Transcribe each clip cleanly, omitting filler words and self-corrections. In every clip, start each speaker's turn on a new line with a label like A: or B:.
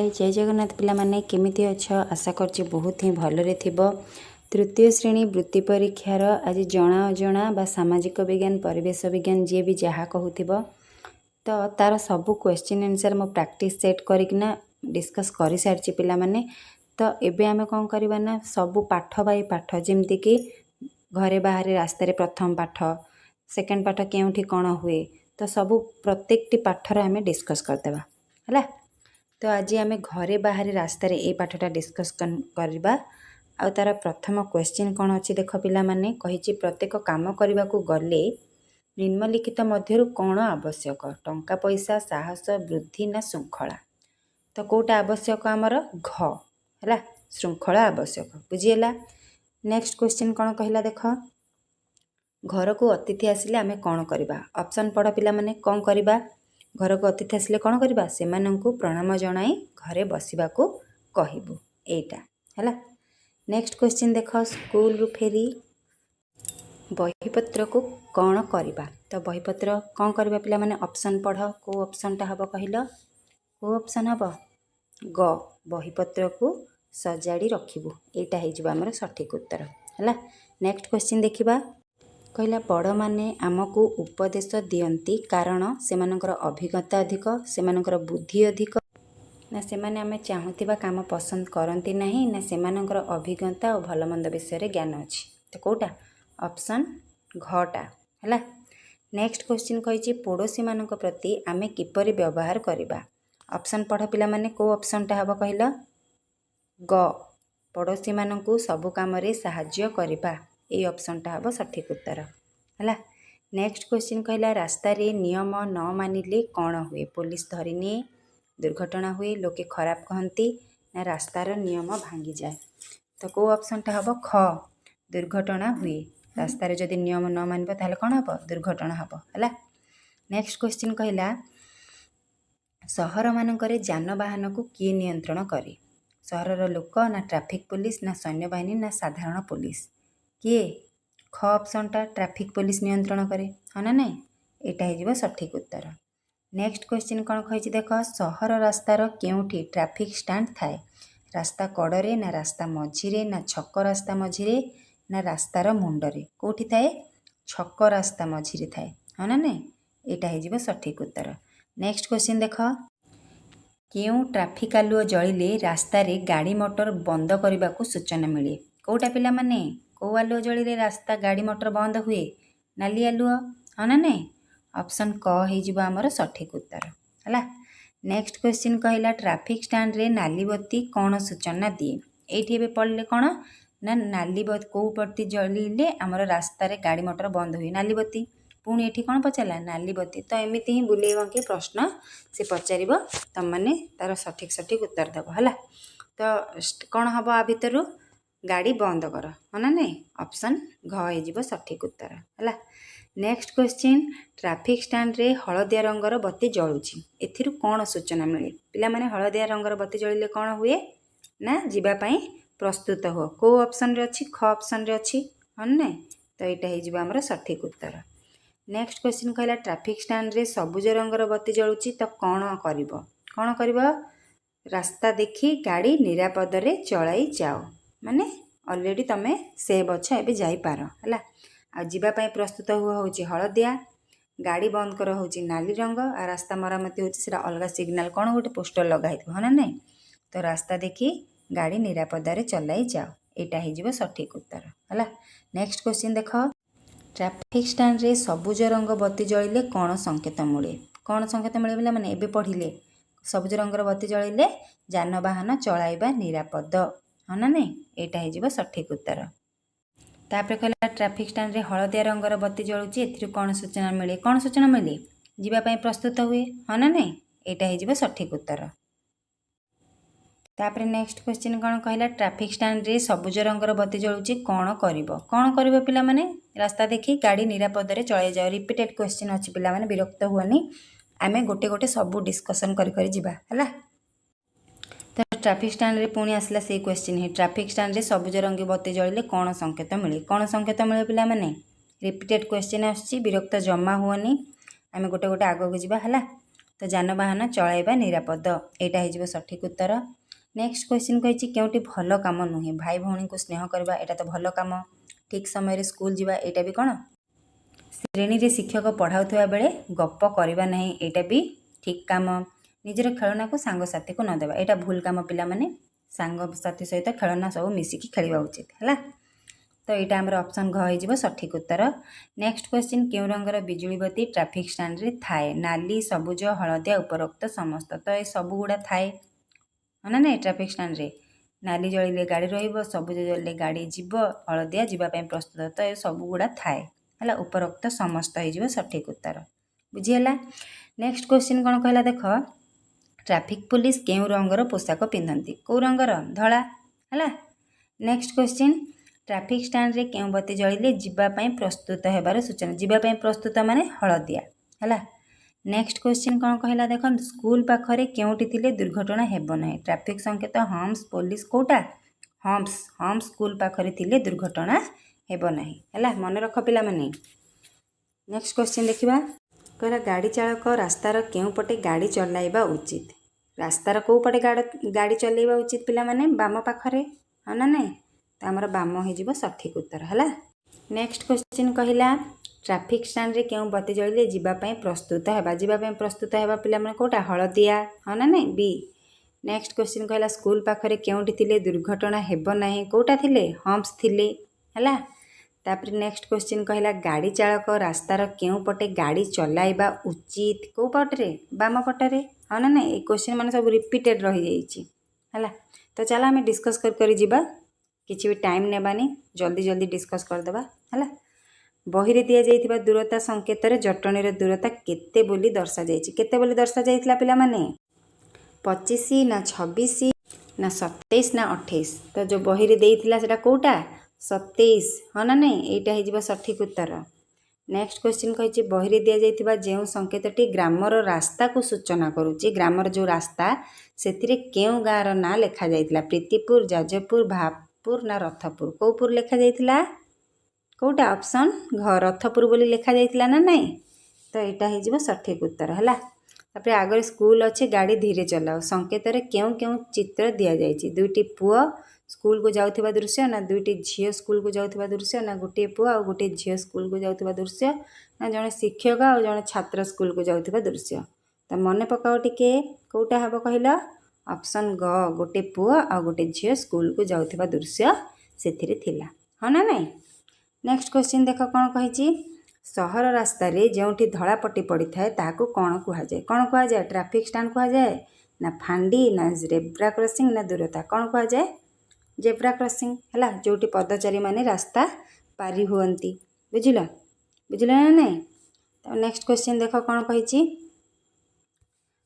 A: हाय जय जगन्नाथ पिला माने केमिति अछ आशा करछि बहुत ही भलरे थिबो। तृतीय श्रेणी वृत्ति परीक्षार आज जना अजना बा सामाजिक विज्ञान परिवेश विज्ञान जी भी जहाँ कहूथिबो तो तार सबू क्वेश्चन आंसर मो प्रैक्टिस सेट करिकना डिस्कस करि सारछि पिला माने। तो एबे आमे कोन करबा ना सबू पाठ बाय पाठ जेमति कि घरे बाहरे रास्तारे प्रथम पाठ सेकेंड पाठ केउठी कोन हुए तो सबू प्रत्येकटी पाठर आमे डिस्कस करदेबा हला। तो आज आम घरे बाहर रास्तार ये पाठटा डिस्कस करवा आ तार प्रथम क्वेश्चन कौन अच्छी देख पिला माने कही प्रत्येक काम करने को गले निम्नलिखित मध्यरु कौन आवश्यक टंका पैसा साहस वृद्धि ना श्रृंखला। तो कौटा आवश्यक आमर घ है श्रृंखला आवश्यक बुझीगला। नेक्स्ट क्वेश्चन कौन कहला देख घर को अतिथि आसिले आमे कौन करवा ऑप्शन पढ़ पिला माने कौन करवा घर को अतिथि आसिले कौन करवा से प्रणाम जनाई घरे बसवाक कहबू एटा है। नेक्स्ट क्वेश्चन देख स्कूल रु फेरी बहीपत्र को कौन करवा तो बहीपत्र कौन करवा पिला माने ऑप्शन पढ़ को ऑप्शनटा हम कहल को ऑप्शन हम ग बहीपत्र को सजाड़ी रखिबू एटा हो आमर सठिक उत्तर है। नेक्स्ट क्वेश्चन देखिबा कहला बड़ माने आमको उपदेश दियंती कारण सेमानकर अभिज्ञता अधिक सेमानकर बुद्धि अधिक ना सेमाने आमे चाहूथिबा काम पसंद करती नहीं ना सेमानकर अभिज्ञता और भल मंद विषय ज्ञान अच्छी तो कौटा ऑप्शन घटा है। नेक्स्ट क्वेश्चन कही पड़ोशी मान प्रति आमे किपरि व्यवहार करवा ऑप्शन पढ़ पिला माने को ऑप्शनटा हम कहल ग पड़ोशी मानू सबु काम रे साहाय्य करवा ये ऑप्शनटा हम सठिक उत्तर है। नेक्स्ट क्वेश्चन कहला रास्ता रे नियम न मानिले कौन हुए पुलिस धरी निए दुर्घटना हुए लोके खराब कहती ना रास्तार नियम भांगी जाए तो को ऑप्शनटा हम ख दुर्घटना हुए रास्तार जदि नियम न मानब ताहले कौन हम दुर्घटना हम है। नेक्स्ट क्वेश्चन कहला सहर मानकरे जानवाहन को किए नियंत्रण करे सहरर लोक ना ट्रैफिक पुलिस ना सैन्य बाहिनी ना साधारण पुलिस किए ख ऑप्शनटा ट्रैफिक पुलिस नियंत्रण करे हाँ ना नहीं यहाँ हो सठिक उत्तर। नेक्स्ट क्वेश्चन कौन कही देख सहर रास्तार केउठी ट्रैफिक स्टैंड थाए रास्ता कड़े ना रास्ता मझिरे ना छक रास्ता मझिरे ना रास्तार मुंडरे कौटी थाए छक रास्ता मझिरे थाए हाँ ना नहीं यहाँ हो सठिक उत्तर। नेक्स्ट क्वेश्चन देख क्यों ट्रैफिक आलुओ जलिले रास्तार गाड़ी मोटर बंद करने को सूचना मिले कौटा पिला माने कौ आलुओ जलिले रास्ता गाड़ी मोटर बंद हुए नाली आलुओ हाँ ना नहीं ऑप्शन क हो आमर सठिक उत्तर है। नेक्स्ट क्वेश्चन कहला ट्रैफिक स्टैंड रे नाली बत्ती कौन सूचना दिए ये पढ़ले कौन ना नाली बत्ती कौ बत्ती जलिले आमर रास्तार गाड़ी मोटर बंद हुए नाली बत्ती पुणी ये कौन पचारा नाली बत्ती तो एमती ही बुले बंके प्रश्न से पचार तुम मैंने तार सठिक सठिक उत्तर देव है। तो कौन हम आ भितर गाड़ी बंद कर हाँ ना नहीं ऑप्शन घ हो सठिक उत्तर है। नेक्स्ट क्वेश्चन ट्रैफिक स्टैंड रे हलदिया रंगर बत्ती जलुची एथिरु कौन सूचना मिले पिला माने हलदिया रंगर बत्ती जलिले कौन हुए ना जीवाई प्रस्तुत हो को ऑप्शन रे अच्छी ख ऑप्शन रे अच्छी हाँ ना तो यहाँ हो आमर सठिक उत्तर। नेक्स्ट क्वेश्चन कहला ट्रैफिक स्टैंड रे सबुज रंगर बत्ती जलुची तो कौन कर रास्ता देखी गाड़ी निरापद रे चलाई जाओ माने ऑलरेडी तमे सेव अच्छ ए जापार है आ जीवाई प्रस्तुत हुआ हूँ हलदिया गाड़ी बंद कर हूँ नाली रंग आ रास्ता मरामती होता अलग सिग्नाल कौन गोटे पोस्टर लगाई हाँ ना नहीं तो रास्ता देखी गाड़ी निरापद रे चलाई जाओ यहाँ हो सठिक उत्तर है। नेक्स्ट क्वेश्चन देख ट्रैफिक स्टैंड रे सबुज रंग बत्ती जलिले कौन संकेत मिले कौन संकेत मिले बोले मैंने एबे पढ़िले सबुज रंगर बत्ती जलिले जानवाहन चलाइबा निरापद हाँ ना नहीं यहाँ हो सठिक उत्तर। तापर कहला ट्रैफिक स्टैंड रे हलदिया रंगर बत्ती जलुची एथिरु कौन सूचना मिले जीवाई प्रस्तुत हुए हाँ ना नहीं यहाँ हो सठिक उत्तर। तापर नेक्स्ट क्वेश्चन कौन कहला ट्रैफिक स्टैंड रे सबुज रंगर बत्ती जलुची कौन कर पिला माने रास्ता देखी गाड़ी निरापद रे चलाई जाओ रिपीटेड क्वेश्चन अच्छी पिला माने विरक्त हुअनी आमे गोटे गोटे सबू डिस्कसन करी जिबा है। तो ट्रैफिक स्टैंड रे पुणी आसला से क्वेश्चन है ट्रैफिक स्टैंड रे सबुज रंगी बत्ती जलिले कौन संकेत मिले पिला माने रिपीटेड क्वेश्चन आसछि विरक्त जमा हुअनी आमे गोटे गोटे आगक जिबा है। तो जानवाहन चलाइबा निरापद एटा हो सठिक उत्तर। नेक्स्ट क्वेश्चन कही केउटी भल काम नुहे भाई भौणी को स्नेह करवा एटा तो भल काम। ठीक समय स्कूल जावा एटा भी कौन श्रेणी रे शिक्षक पढ़ाउथुवा बेले गप करवा नहीं एटा भी ठीक काम। निजर खेलना को सांगसाथी को न देवा एटा भूल काम पिला माने सांगसाथी सहित खेलना सब मिसिकी खेलिबा उचित है। तो यहाँ आमर ऑप्शन घ हो सठिक उत्तर। नेक्स्ट क्वेश्चन क्यों रंगर बिजुली बत्ती ट्रैफिक स्टैंड रे थाए नाली सबुज हलदिया उपरोक्त समस्त तो ये सब गुड़ा थाए है ना ट्रैफिक स्टैंड रे नाली जलिले गाड़ी रहिबो सबुज जलिले गाड़ी जीव हलदिया जीवाई प्रस्तुत तो ये सब गुड़ा थाए है उपरोक्त समस्त हो सठिक उत्तर बुझीगला। नेक्स्ट क्वेश्चन कौन कहला देख ट्रैफिक पुलिस केउ रंगर पोशाक पिंधती कौ रंगर धला है। नेक्स्ट क्वेश्चन ट्रैफिक स्टैंड रे केउ बत्ती जलिले जीवाई प्रस्तुत होबार सूचना जीवाई प्रस्तुत माने हलदिया है। नेक्स्ट क्वेश्चन कौन कहला देख स्कूल पाखरे केउटी थिले दुर्घटना हेबो नाही ट्रैफिक संकेत हम्स पुलिस कोटा हम्स स्कूल पाखरे थिले दुर्घटना हेबो नाही है मन रख पिला माने। नेक्स्ट क्वेश्चन देखिबा कहला गाड़ी चालक रास्तार केउ पटे गाड़ी चलाइबा उचित रास्तार कौ पटे गाड़ी चलाइबा उचित पिला माने बाम पाखरे हाँ ना नहीं तो आमर बाम हो सठिक उत्तर है। नेक्स्ट क्वेश्चन कहला ट्रैफिक स्टैंड रे केउ बत्ती जलिले जीवाई प्रस्तुत है जीवाई प्रस्तुत है पिला माने कोटा हलदिया हाँ ना नहीं बी। नेक्स्ट क्वेश्चन कहला स्कूल पाखरे केउटी थिले दुर्घटना हेबो नाही कोटा थिले हम्स थिले है। तापर नेक्स्ट क्वेश्चन कहला गाड़ी चालक रास्तार केउ पटे गाड़ी चलाइबा उचित कौ पटरे बाम पटरे हाँ ना नहीं ये क्वेश्चन माने सब रिपीटेड रही जाइए है। तो चलो आम डिस्कस कर जिबा किसी भी टाइम नेबानी जल्दी जल्दी डिस्कस करदे है। बही रे दिया जाइथिबा दूरता संकेत जटणी दूरता केते बोली दर्शा जाइछि केते बोली दर्शा जाइथिला पिला माने 25 ना 26 ना 27 ना 28 तो जो बही रे देइथिला सेटा कोटा 27 हाँ ना नहीं एटा हो सठिक उत्तर। नेक्स्ट क्वेश्चन कही बही रे दिया जाइथिबा जेउ संकेतटी ग्रामर रास्ता को सूचना करुच्ची ग्रामर जो रास्ता से केउ गाँवर ना लेखा जाइथिला प्रीतिपुर जाजपुर भापुर ना रथपुर कौपुर लेखा जाइथिला कौटा ऑप्शन घ रथपुर बोली लेखा जाइथिला ना नहीं तो यहाँ हो सठिक उत्तर है। तापर आगे स्कूल अच्छे गाड़ी धीरे चलाओ संकेत केउ केउ चित्र दि जाइए दुईटी पुओ स्कूल को जाउथिबा दृश्य ना दुईटी झील स्कूल को जाउथिबा दृश्य ना गोटे पुओ आ गोटे झील स्कूल को जाउथिबा दृश्य ना जड़े शिक्षक और जड़े छात्र स्कूल को जाउथिबा दृश्य तो मन पकाओ टिके कौटा हम कहल ऑप्शन ग गोटे पुओ आ गोटे झील स्कूल को जाउथिबा दृश्य से हाँ ना नहीं। नेक्स्ट क्वेश्चन देख कौन कही सहर रास्ता रे जोठी धला पट्टी पड़ी थाए ताकू कौन कहुए कौन कहुए ट्रैफिक स्टैंड कहुए ना फांडी ना जेब्रा क्रॉसिंग ना दूरता कौन कहुए जेब्रा क्रॉसिंग है जोटी पदचारी माने रास्ता पारी हुअंती बुझिल बुझिल ना नहीं। तो नेक्स्ट क्वेश्चन देख कौन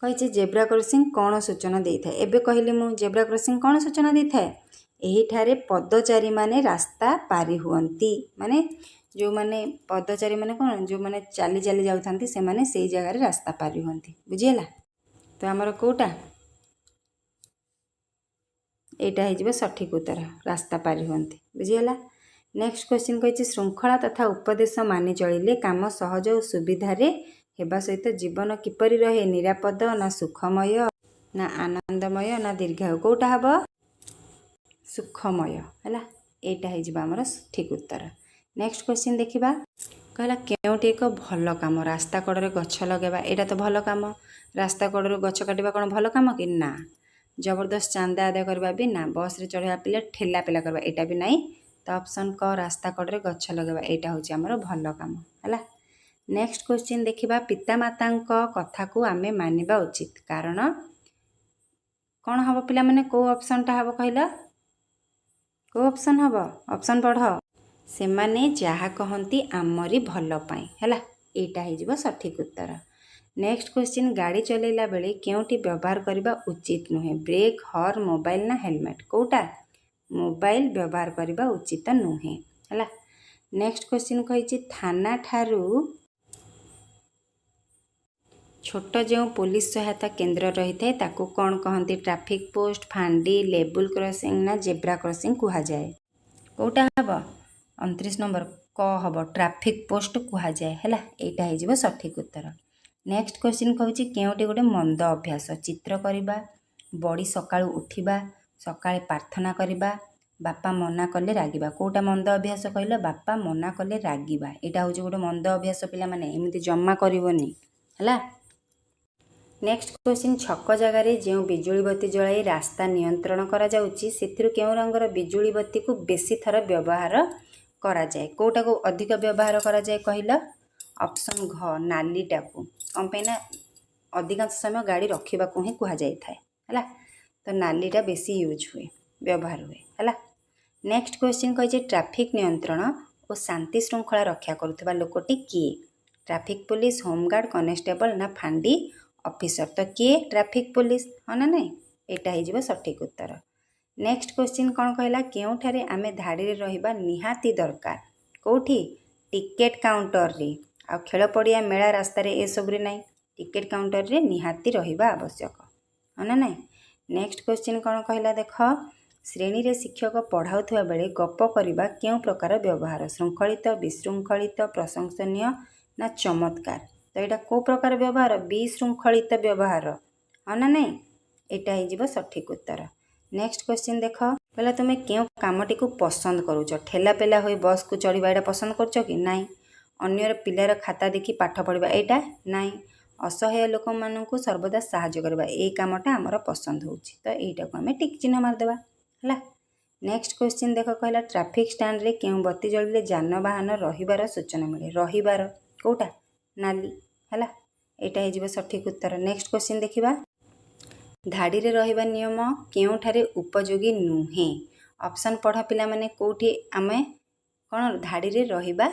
A: कही जेब्रा क्रॉसिंग कौन सूचना दे था एबे कहली मु जेब्रा क्रॉसिंग कौन सूचना दे था एही ठारे पदचारी माने रास्ता पारी हुअंती माने जो माने पदचारी माने कौन जो माने चाली चाली जाउथांती से माने सेई जगह रे रास्ता पारी हुअंती बुझिला। तो आमर कोटा एटा हो सठिक उत्तर रास्ता पारी हुअंती बुझिला। नेक्स्ट क्वेश्चन कही श्रृंखला तथा उपदेश मानि चलिले काम सहज और सुविधार हेबा सहित जीवन किपरि रहे निरापद ना सुखमय ना आनंदमय ना दीर्घायु कौटा हम सुखमय है यहाँ होमर ठीक उत्तर। नेक्स्ट क्वेश्चन देखा कहला केउटी एक भल काम रास्ता कड़े गछ लगेगा यहाँ तो भल काम रास्ता कड़े गछ काटिबा कौन भल काम कि ना जबरदस्त चांदा आदाय करवा भी ना बस रे चढ़ा पिले ठेला पेला करवा यहाँ भी नहीं तो ऑप्शन क रास्ता कड़े गछ लगेगा यहाँ हूँ आमर भल काम है। नेक्स्ट क्वेश्चन देखा पितामाता कथा को आमे मानिबा उचित कारण कौन हम पिला माने को ऑप्शनटा हम कहला को ऑप्शन हम ऑप्शन पढ़ से माने जहा कहती आमरी भल पाई है यहाँ हो सठिक उत्तर। नेक्स्ट क्वेश्चन गाड़ी चलेला बेले केउटी व्यवहार करबा उचित नुहे ब्रेक हॉर्न मोबाइल ना हेलमेट कौटा मोबाइल व्यवहार करबा उचित नुहे है। नेक्स्ट क्वेश्चन कही थाना ठारू छोट जो पुलिस सहायता केन्द्र रही है ताकू कौन कहती ट्रैफिक पोस्ट फांडी लेवल क्रॉसिंग ना जेब्रा क्रॉसिंग कह जाए कौटा हम 29 नंबर क हम ट्रैफिक पोस्ट कह जाए है यहाँ हो सठिक उत्तर। नेक्स्ट क्वेश्चन कहूँ केउटी गोटे मंद अभ्यास चित्र करवा बड़ी सकाळु उठिबा सकाळे प्रार्थना करवा बापा मना कले रागिबा कोटा मंद अभ्यास कहल बापा मना कले रागिबा एटा हूँ गोटे मंद अभ्यास पिला माने एमती जमा करबनी है। नेक्स्ट क्वेश्चन छक जगार जो बिजुली बत्ती जलाई रास्ता नियंत्रण करा जाउची सेथिरु केउ रंगर बिजुली बत्ती को बेसी थर व्यवहार करा जाए कोटा को अधिक व्यवहार करा जाए कहल ऑप्शन घ नालीटा को कम पे ना अधिकांश समय गाड़ी रखा को ही कह जाए है तो नालीटा बेसी यूज हुए व्यवहार हुए है। नेक्स्ट क्वेश्चन कही ट्रैफिक नियंत्रण और शांति श्रृंखला रक्षा करुवा लोकटी किए ट्रैफिक पुलिस होमगार्ड कनेस्टेबल ना फांडी ऑफिसर तो किए ट्रैफिक पुलिस हाँ ना नहीं यहाँ हो सठिक उत्तर। नेक्स्ट क्वेश्चन कौन कहला केउठारे आमे धाड़ी रहिबा निहाती दरकार कौठी टिकेट काउंटर रे आ खेल पड़िया मेला रास्तार ए सब रे नहीं टिकेट काउंटर रे निहाती रहिबा आवश्यक हाँ ना नहीं। नेक्स्ट क्वेश्चन कौन कहला देख श्रेणी रे शिक्षक पढ़ाउथुवा बेले गप करबा केउ प्रकार व्यवहार श्रृंखलित विशृंखलित प्रशंसनीय ना चमत्कार तो यहाँ कौ प्रकार व्यवहार विशृंखलित व्यवहार हाँ ना नहीं यहाँ हो सठिक उत्तर। नेक्स्ट क्वेश्चन देख पहला तुम क्यों कामटी को पसंद करुच ठेला पेला हो बस को चढ़वा यहाँ पसंद कर कि नाई अन्यर पिलार खाता देखी पाठ पढ़ा यहाँ नाई असहाय लोक मानू सर्वदा साहाय्य करवा ये कामटा आमर पसंद होची तो यहाँ को आम टिक चिन्ह मारदेवा है। नेक्स्ट क्वेश्चन देख कहला ट्रैफिक स्टैंड रे क्यों बत्ती जलिले जानवाहन रहिबार सूचना मिले रहिबार कोटा नाली है यहाँ हो सठिक उत्तर। नेक्स्ट क्वेश्चन देखिबा धाड़ी रे रहिबा नियम केउठारे उपयोगी नुहे ऑप्शन पढ़ पिला माने कोठी आमे कौन धाड़ी रे रहिबा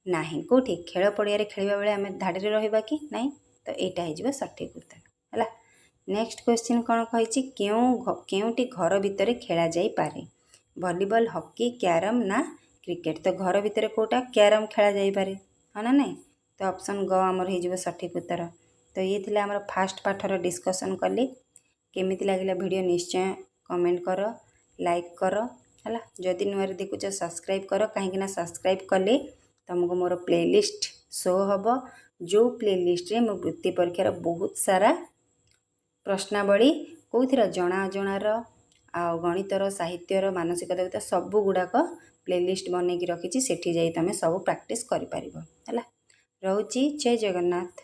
A: नाही कोठी खेल पड़िया रे खेलिबा बेले आमे धाड़ी रे रहिबा कि नहीं तो यहाँ हो सठिक उत्तर है। नेक्स्ट क्वेश्चन कौन कही केउटी घर भितर खेला जाई पारे वॉलीबॉल हॉकी कैरम ना क्रिकेट तो घर भितर कोटा कैरम खेला जाई पारे हाँ ना नहीं तो ऑप्शन ग आमर हो सठिक उत्तर। तो ये थिला आमर फास्ट पाठर डिस्कसन कली केमिति लागिला वीडियो निश्चय कमेंट कर लाइक कर है जदि नुआ देखुच सब्सक्राइब कर कहीं सब्सक्राइब कले तुमको मोर प्लेलिस्ट शो हम जो प्लेलिस्ट रे मो वृत्ति परीक्षार बहुत सारा प्रश्नावली कौथिर जना अजणार आ गणितर साहित्यर मानसिक दक्षता सब गुड़ाक प्लेलिस्ट बनैकी रखी सेठी जाई तमे सब प्रैक्टिस करि परिबो है। रहुची जय जगन्नाथ।